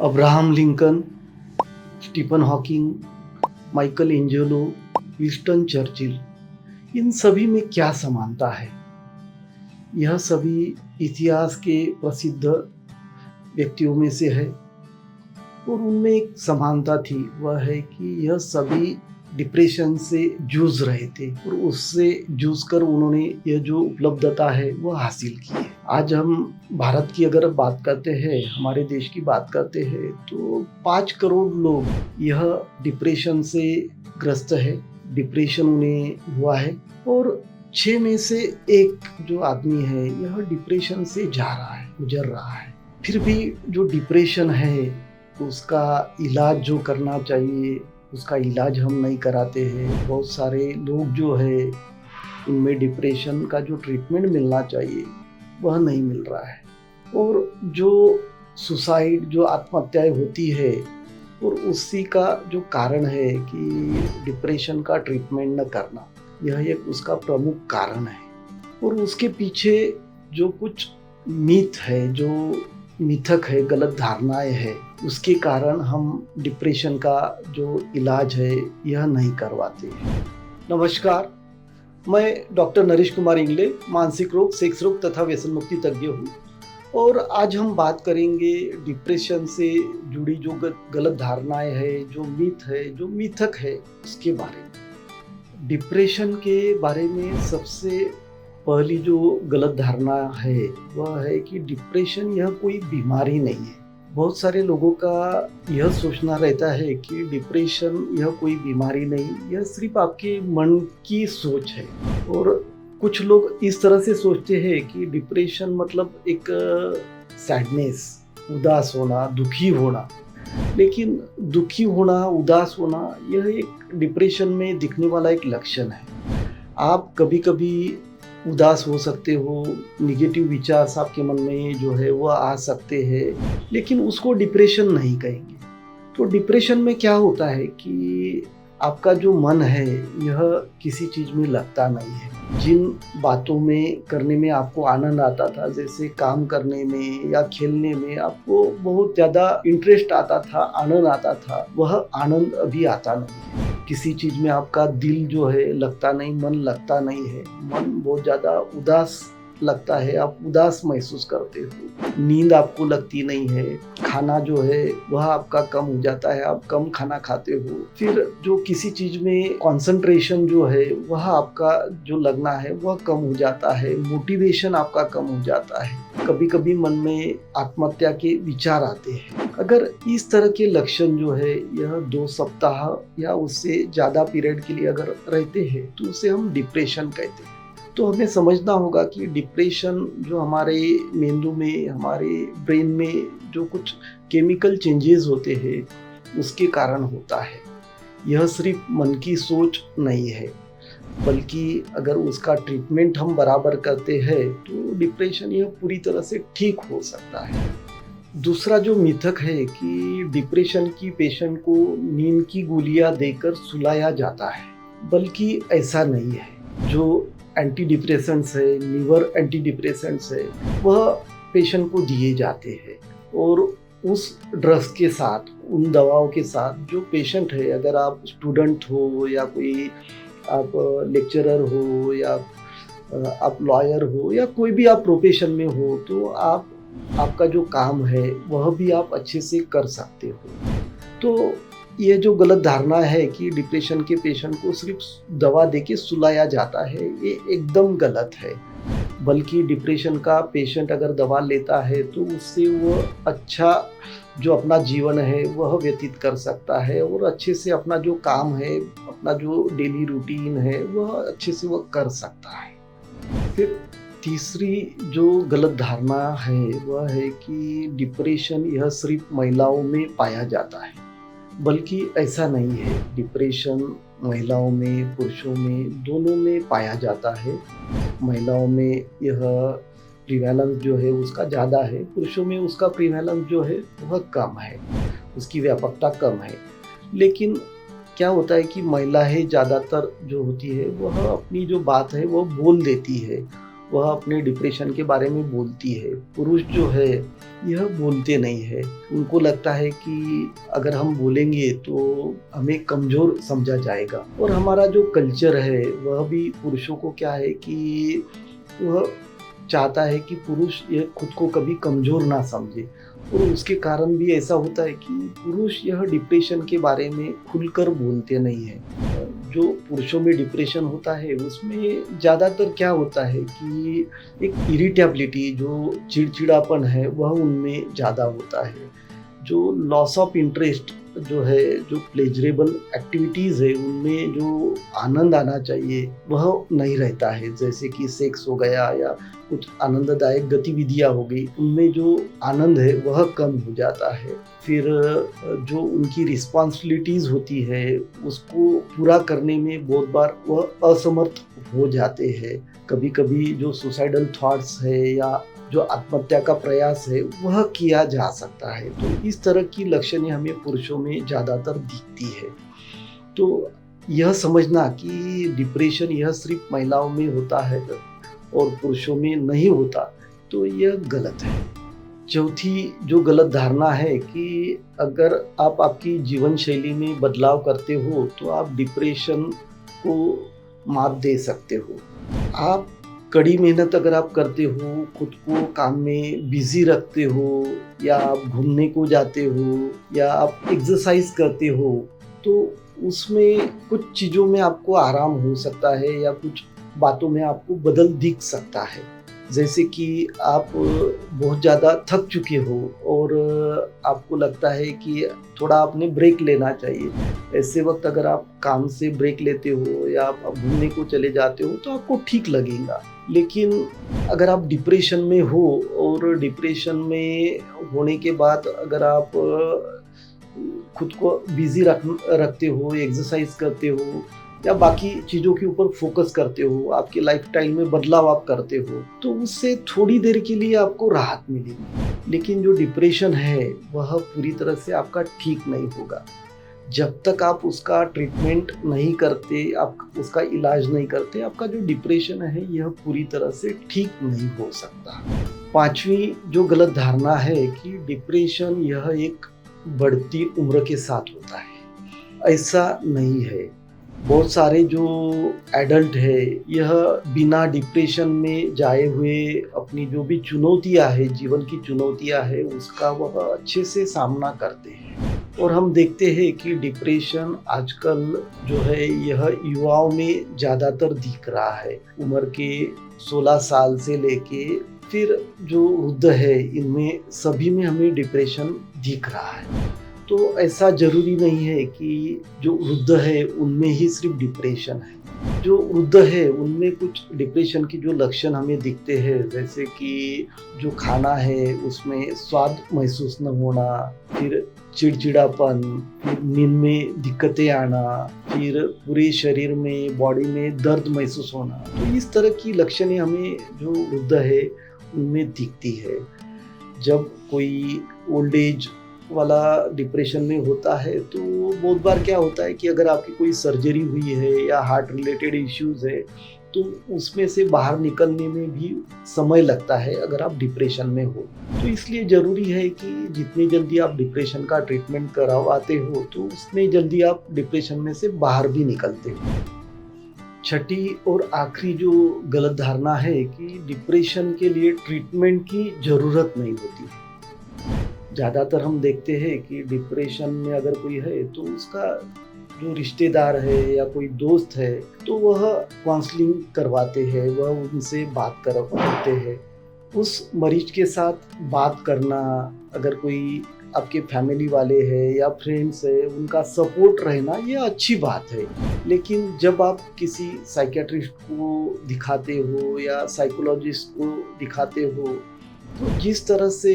Abraham Lincoln, Stephen Hawking, Michelangelo, Winston Churchill, इन सभी में क्या समानता है? यह सभी इतिहास के प्रसिद्ध व्यक्तियों में से है और उनमें एक समानता थी, वह है कि यह सभी डिप्रेशन से जूझ रहे थे और उससे जूझकर उन्होंने यह जो उपलब्धता है वह हासिल की है। आज हम भारत की अगर बात करते हैं, हमारे देश की बात करते हैं, तो 5 करोड़ लोग यह डिप्रेशन से ग्रस्त है, डिप्रेशन उन्हें हुआ है और 6 में से 1 जो आदमी है यह डिप्रेशन से जा रहा है, गुजर रहा है। फिर भी जो डिप्रेशन है उसका इलाज जो करना चाहिए उसका इलाज हम नहीं कराते हैं। बहुत सारे लोग जो है उनमें डिप्रेशन का जो ट्रीटमेंट मिलना चाहिए वह नहीं मिल रहा है और जो सुसाइड, जो आत्महत्याएं होती है और उसी का जो कारण है कि डिप्रेशन का ट्रीटमेंट न करना, यह एक उसका प्रमुख कारण है। और उसके पीछे जो कुछ मिथ है, जो मिथक है, गलत धारणाएं है, उसके कारण हम डिप्रेशन का जो इलाज है यह नहीं करवाते हैं। नमस्कार, मैं डॉक्टर नरेश कुमार इंगले, मानसिक रोग, सेक्स रोग तथा व्यसन मुक्ति तज्ञ हूँ और आज हम बात करेंगे डिप्रेशन से जुड़ी जो गलत धारणाएं है, जो मिथ है, जो मिथक है, उसके बारे में। डिप्रेशन के बारे में सबसे पहली जो गलत धारणा है वह है कि डिप्रेशन यह कोई बीमारी नहीं है। बहुत सारे लोगों का यह सोचना रहता है कि डिप्रेशन यह कोई बीमारी नहीं, यह सिर्फ आपके मन की सोच है। और कुछ लोग इस तरह से सोचते हैं कि डिप्रेशन मतलब एक सैडनेस, उदास होना, दुखी होना। लेकिन दुखी होना, उदास होना यह एक डिप्रेशन में दिखने वाला एक लक्षण है। आप कभी कभी उदास हो सकते हो, निगेटिव विचार आपके मन में जो है वो आ सकते हैं, लेकिन उसको डिप्रेशन नहीं कहेंगे। तो डिप्रेशन में क्या होता है कि आपका जो मन है यह किसी चीज़ में लगता नहीं है। जिन बातों में करने में आपको आनंद आता था, जैसे काम करने में या खेलने में आपको बहुत ज़्यादा इंटरेस्ट आता था, आनंद आता था, वह आनंद अभी आता नहीं है। किसी चीज़ में आपका दिल जो है लगता नहीं, मन लगता नहीं है, मन बहुत ज़्यादा उदास लगता है, आप उदास महसूस करते हो, नींद आपको लगती नहीं है, खाना जो है वह आपका कम हो जाता है, आप कम खाना खाते हो। फिर जो किसी चीज़ में कंसंट्रेशन जो है वह आपका जो लगना है वह कम हो जाता है, मोटिवेशन आपका कम हो जाता है। कभी कभी मन में आत्महत्या के विचार आते हैं। अगर इस तरह के लक्षण जो है यह 2 सप्ताह या उससे ज़्यादा पीरियड के लिए अगर रहते हैं तो उसे हम डिप्रेशन कहते हैं। तो हमें समझना होगा कि डिप्रेशन जो हमारे मेंदु में, हमारे ब्रेन में जो कुछ केमिकल चेंजेस होते हैं उसके कारण होता है। यह सिर्फ मन की सोच नहीं है, बल्कि अगर उसका ट्रीटमेंट हम बराबर करते हैं तो डिप्रेशन यह पूरी तरह से ठीक हो सकता है। दूसरा जो मिथक है कि डिप्रेशन की पेशेंट को नींद की गोलियां देकर सुलाया जाता है, बल्कि ऐसा नहीं है। जो एंटी डिप्रेसेंट्स है, लीवर एंटी डिप्रेसेंट्स है, वह पेशेंट को दिए जाते हैं और उस ड्रग्स के साथ, उन दवाओं के साथ जो पेशेंट है, अगर आप स्टूडेंट हो या कोई आप लेक्चरर हो या आप लॉयर हो या कोई भी आप प्रोफेशन में हो, तो आपका जो काम है वह भी आप अच्छे से कर सकते हो। तो ये जो गलत धारणा है कि डिप्रेशन के पेशेंट को सिर्फ दवा देके सुलाया जाता है, ये एकदम गलत है। बल्कि डिप्रेशन का पेशेंट अगर दवा लेता है तो उससे वो अच्छा जो अपना जीवन है वह व्यतीत कर सकता है और अच्छे से अपना जो काम है, अपना जो डेली रूटीन है वह अच्छे से वह कर सकता है। फिर तीसरी जो गलत धारणा है वह है कि डिप्रेशन यह सिर्फ महिलाओं में पाया जाता है, बल्कि ऐसा नहीं है। डिप्रेशन महिलाओं में, पुरुषों में, दोनों में पाया जाता है। महिलाओं में यह प्रीवैलेंस जो है उसका ज़्यादा है, पुरुषों में उसका प्रीवैलेंस जो है वह कम है, उसकी व्यापकता कम है। लेकिन क्या होता है कि महिलाएं ज़्यादातर जो होती है वह अपनी जो बात है वो बोल देती है, वह अपने डिप्रेशन के बारे में बोलती है। पुरुष जो है यह बोलते नहीं है। उनको लगता है कि अगर हम बोलेंगे तो हमें कमज़ोर समझा जाएगा, और हमारा जो कल्चर है वह भी पुरुषों को क्या है कि वह चाहता है कि पुरुष यह खुद को कभी कमज़ोर ना समझे, और उसके कारण भी ऐसा होता है कि पुरुष यह डिप्रेशन के बारे में खुलकर बोलते नहीं हैं। जो पुरुषों में डिप्रेशन होता है उसमें ज़्यादातर क्या होता है कि एक इरिटेबिलिटी, जो चिड़चिड़ापन है वह उनमें ज़्यादा होता है। जो लॉस ऑफ इंटरेस्ट जो है, जो प्लेजरेबल एक्टिविटीज़ है उनमें जो आनंद आना चाहिए वह नहीं रहता है, जैसे कि सेक्स हो गया या कुछ आनंददायक गतिविधियाँ हो गई, उनमें जो आनंद है वह कम हो जाता है। फिर जो उनकी रिस्पॉन्सिबिलिटीज़ होती है उसको पूरा करने में बहुत बार वह असमर्थ हो जाते हैं। कभी-कभी जो सुसाइडल थॉट्स है या जो आत्महत्या का प्रयास है वह किया जा सकता है। तो इस तरह की लक्षणें हमें पुरुषों में ज़्यादातर दिखती है। तो यह समझना कि डिप्रेशन यह सिर्फ महिलाओं में होता है और पुरुषों में नहीं होता, तो यह गलत है। चौथी जो गलत धारणा है कि अगर आप आपकी जीवन शैली में बदलाव करते हो तो आप डिप्रेशन को मात दे सकते हो। आप कड़ी मेहनत अगर आप करते हो, खुद को काम में बिज़ी रखते हो, या आप घूमने को जाते हो, या आप एक्सरसाइज करते हो, तो उसमें कुछ चीज़ों में आपको आराम हो सकता है या कुछ बातों में आपको बदल दिख सकता है। जैसे कि आप बहुत ज़्यादा थक चुके हो और आपको लगता है कि थोड़ा आपने ब्रेक लेना चाहिए। ऐसे वक्त अगर आप काम से ब्रेक लेते हो या आप घूमने को चले जाते हो तो आपको ठीक लगेगा। लेकिन अगर आप डिप्रेशन में हो और डिप्रेशन में होने के बाद अगर आप खुद को बिज़ी रखते हो, एक्सरसाइज करते हो या बाकी चीज़ों के ऊपर फोकस करते हो, आपके लाइफस्टाइल में बदलाव आप करते हो, तो उससे थोड़ी देर के लिए आपको राहत मिलेगी। लेकिन जो डिप्रेशन है वह पूरी तरह से आपका ठीक नहीं होगा। जब तक आप उसका ट्रीटमेंट नहीं करते, आप उसका इलाज नहीं करते, आपका जो डिप्रेशन है यह पूरी तरह से ठीक नहीं हो सकता। पांचवी जो गलत धारणा है कि डिप्रेशन यह एक बढ़ती उम्र के साथ होता है। ऐसा नहीं है। बहुत सारे जो एडल्ट है यह बिना डिप्रेशन में जाए हुए अपनी जो भी चुनौतियां है, जीवन की चुनौतियां है, उसका वह अच्छे से सामना करते हैं। और हम देखते हैं कि डिप्रेशन आजकल जो है यह युवाओं में ज़्यादातर दिख रहा है। उम्र के 16 साल से लेके फिर जो वृद्ध है, इनमें सभी में हमें डिप्रेशन दिख रहा है। तो ऐसा ज़रूरी नहीं है कि जो वृद्ध है उनमें ही सिर्फ डिप्रेशन है। जो वृद्ध है उनमें कुछ डिप्रेशन की जो लक्षण हमें दिखते हैं, जैसे कि जो खाना है उसमें स्वाद महसूस न होना, फिर चिड़चिड़ापन, फिर नींद में दिक्कतें आना, फिर पूरे शरीर में, बॉडी में दर्द महसूस होना। तो इस तरह की लक्षणें हमें जो वृद्ध है उनमें दिखती है। जब कोई ओल्ड एज वाला डिप्रेशन में होता है तो बहुत बार क्या होता है कि अगर आपकी कोई सर्जरी हुई है या हार्ट रिलेटेड इश्यूज है तो उसमें से बाहर निकलने में भी समय लगता है अगर आप डिप्रेशन में हो। तो इसलिए ज़रूरी है कि जितनी जल्दी आप डिप्रेशन का ट्रीटमेंट करवाते हो तो उतनी जल्दी आप डिप्रेशन में से बाहर भी निकलते हो। छठी और आखिरी जो गलत धारणा है कि डिप्रेशन के लिए ट्रीटमेंट की ज़रूरत नहीं होती। ज़्यादातर हम देखते हैं कि डिप्रेशन में अगर कोई है तो उसका जो रिश्तेदार है या कोई दोस्त है तो वह काउंसलिंग करवाते हैं, वह उनसे बात करवाते हैं। उस मरीज के साथ बात करना, अगर कोई आपके फैमिली वाले हैं या फ्रेंड्स है, उनका सपोर्ट रहना ये अच्छी बात है। लेकिन जब आप किसी साइकियाट्रिस्ट को दिखाते हो या साइकोलॉजिस्ट को दिखाते हो तो जिस तरह से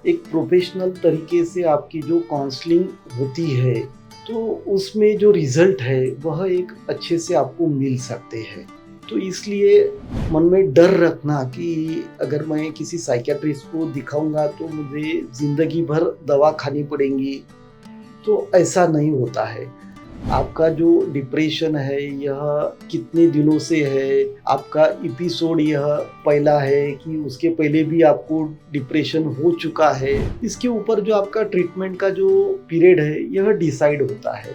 एक प्रोफेशनल तरीके से आपकी जो काउंसलिंग होती है तो उसमें जो रिजल्ट है वह एक अच्छे से आपको मिल सकते हैं। तो इसलिए मन में डर रखना कि अगर मैं किसी साइकियाट्रिस्ट को दिखाऊंगा तो मुझे ज़िंदगी भर दवा खानी पड़ेगी, तो ऐसा नहीं होता है। आपका जो डिप्रेशन है यह कितने दिनों से है, आपका एपिसोड यह पहला है कि उसके पहले भी आपको डिप्रेशन हो चुका है, इसके ऊपर जो आपका ट्रीटमेंट का जो पीरियड है यह डिसाइड होता है।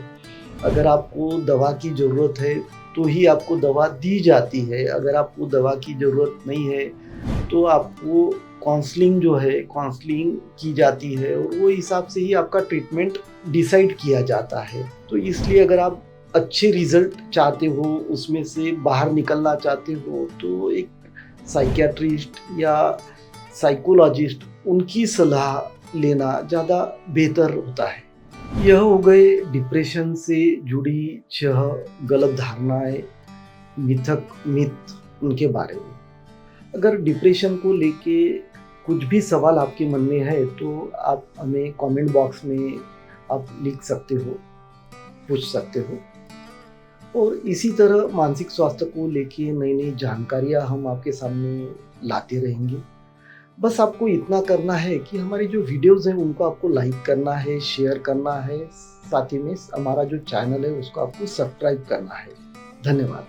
अगर आपको दवा की ज़रूरत है तो ही आपको दवा दी जाती है, अगर आपको दवा की ज़रूरत नहीं है तो आपको काउंसलिंग जो है काउंसलिंग की जाती है और वो हिसाब से ही आपका ट्रीटमेंट डिसाइड किया जाता है। तो इसलिए अगर आप अच्छे रिजल्ट चाहते हो, उसमें से बाहर निकलना चाहते हो, तो एक साइकियाट्रिस्ट या साइकोलॉजिस्ट उनकी सलाह लेना ज़्यादा बेहतर होता है। यह हो गए डिप्रेशन से जुड़ी 6 गलत धारणाएं, मिथ उनके बारे में। अगर डिप्रेशन को लेके कुछ भी सवाल आपके मन में है तो आप हमें कमेंट बॉक्स में आप लिख सकते हो, पूछ सकते हो। और इसी तरह मानसिक स्वास्थ्य को लेके नई नई जानकारियाँ हम आपके सामने लाते रहेंगे। बस आपको इतना करना है कि हमारी जो वीडियोज़ हैं उनको आपको लाइक करना है, शेयर करना है, साथ ही में हमारा जो चैनल है उसको आपको सब्सक्राइब करना है। धन्यवाद।